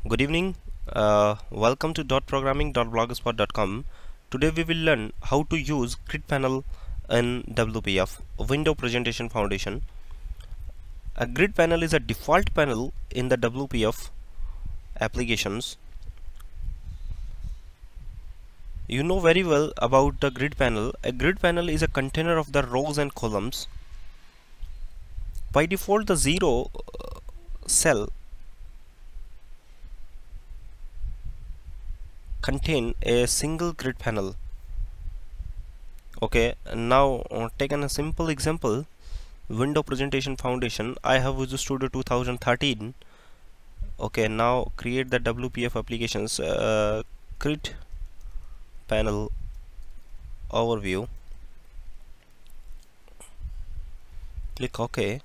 Good evening. Welcome to .programming.blogspot.com. Today we will learn how to use grid panel in WPF, Window Presentation Foundation. A grid panel is a default panel in the WPF applications. You know very well about the grid panel. A grid panel is a container of the rows and columns. By default, the zero cell contain a single grid panel. Okay, now taken a simple example, Window Presentation Foundation. I have Visual Studio 2013. Okay, now create the WPF applications. Grid panel overview. Click OK.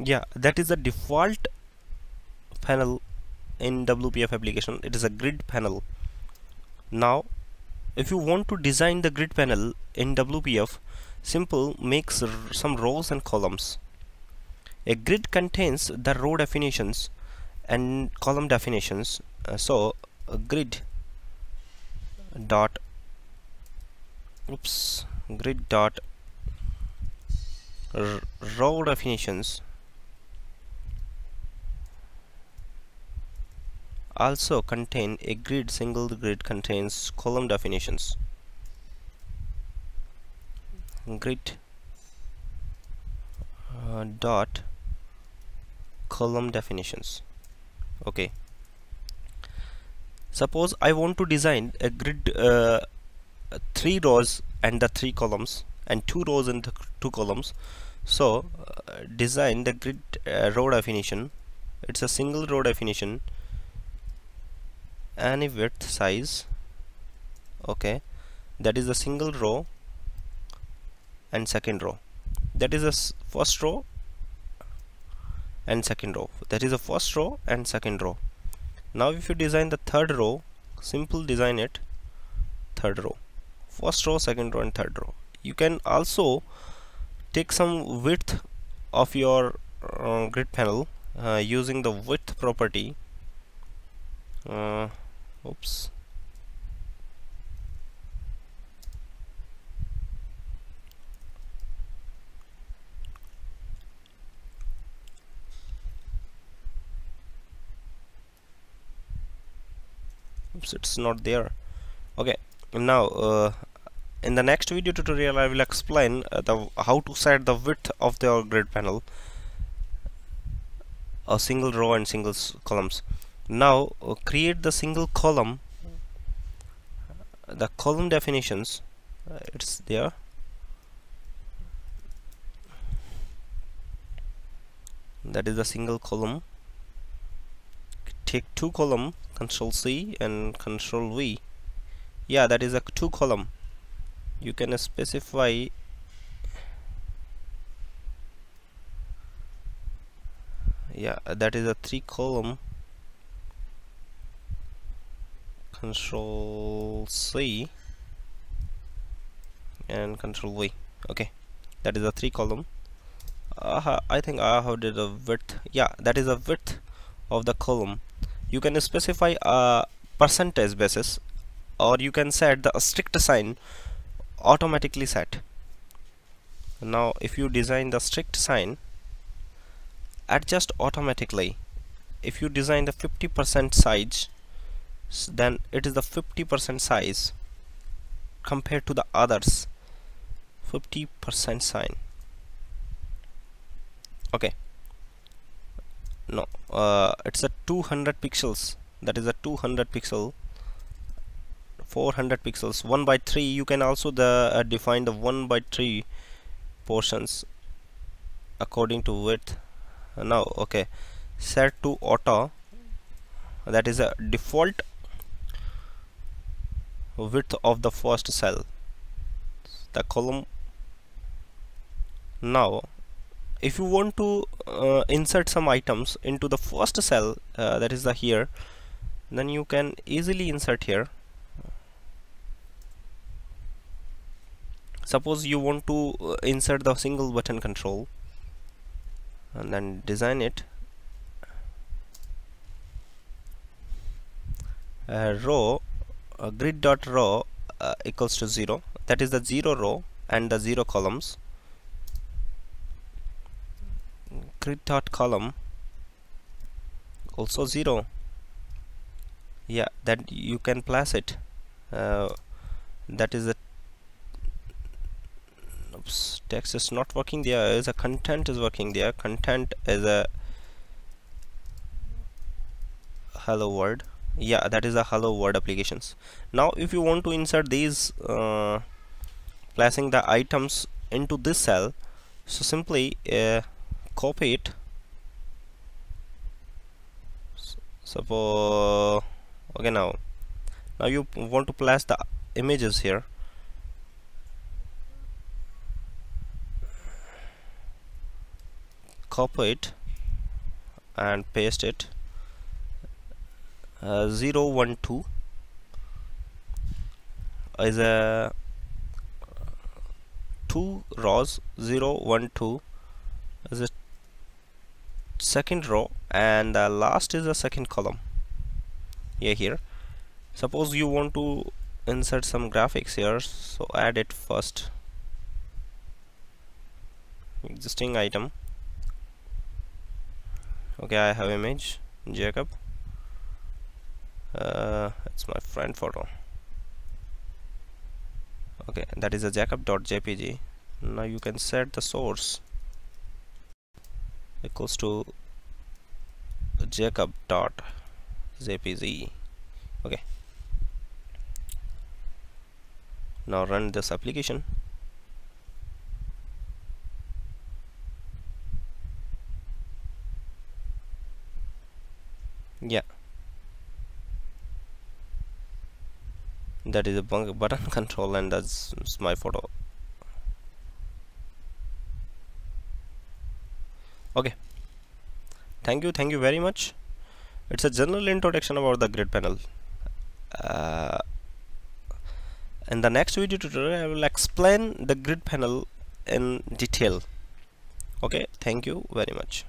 Yeah, that is the default panel in WPF application. It is a grid panel. Now if you want to design the grid panel in WPF, simple, make some rows and columns. A grid contains the row definitions and column definitions. So grid dot row definitions also contain a grid. Single grid contains column definitions. Grid dot column definitions. Okay, suppose I want to design a grid 3 rows and the 3 columns and 2 rows and the 2 columns. So design the grid row definition. It's a single row definition, any width size. Okay, that is a single row and second row. That is a first row and second row. That is a first row and second row. Now if you design the third row, simple design it. Third row, first row, second row and third row. You can also take some width of your grid panel using the width property. Oops. Oops, it's not there. Okay, now in the next video tutorial I will explain how to set the width of the grid panel, a single row and single columns. Now create the single column, the column definitions. It's there. That is the single column. Take 2 column, Control C and Control V. Yeah, that is a 2 column. You can specify that is a 3 column. Control C and Control V. Okay, that is a 3 column. I think I have did a width. Yeah, that is a width of the column. You can specify a percentage basis, or you can set the strict sign automatically set. Now if you design the strict sign, adjust automatically. If you design the 50% size, then it is the 50% size compared to the others. 50% sign. Okay, no, it's a 200 pixels. That is a 200 pixel. 400 pixels. 1 by 3. You can also define the 1 by 3 portions according to width. Now okay, set to auto, that is a default width of the first cell, the column. Now if you want to insert some items into the first cell, that is the here, then you can easily insert here. Suppose you want to insert the single button control, and then design it, row grid dot row equals to 0, that is the 0 row and the 0 columns. Grid dot column also 0. Yeah, that you can place it, that is the oops, text is not working there, is a content is working there. Content is a hello world. Yeah, that is a hello world applications. Now if you want to insert these placing the items into this cell, so simply copy it. Suppose okay, now you want to place the images here. Copy it and paste it. 0 1 2 is a 2 rows. 0 1 2 is a second row, and the last is a second column. Yeah, here suppose you want to insert some graphics here, so add it first. Existing item. Okay, I have image Jacob, it's my friend photo. Okay, that is a jacob.jpg. Now you can set the source equals to jacob.jpg. okay, now run this application. Yeah, that is a button control, and that's my photo. Okay, thank you very much. It's a general introduction about the grid panel. In the next video tutorial I will explain the grid panel in detail. Okay, thank you very much.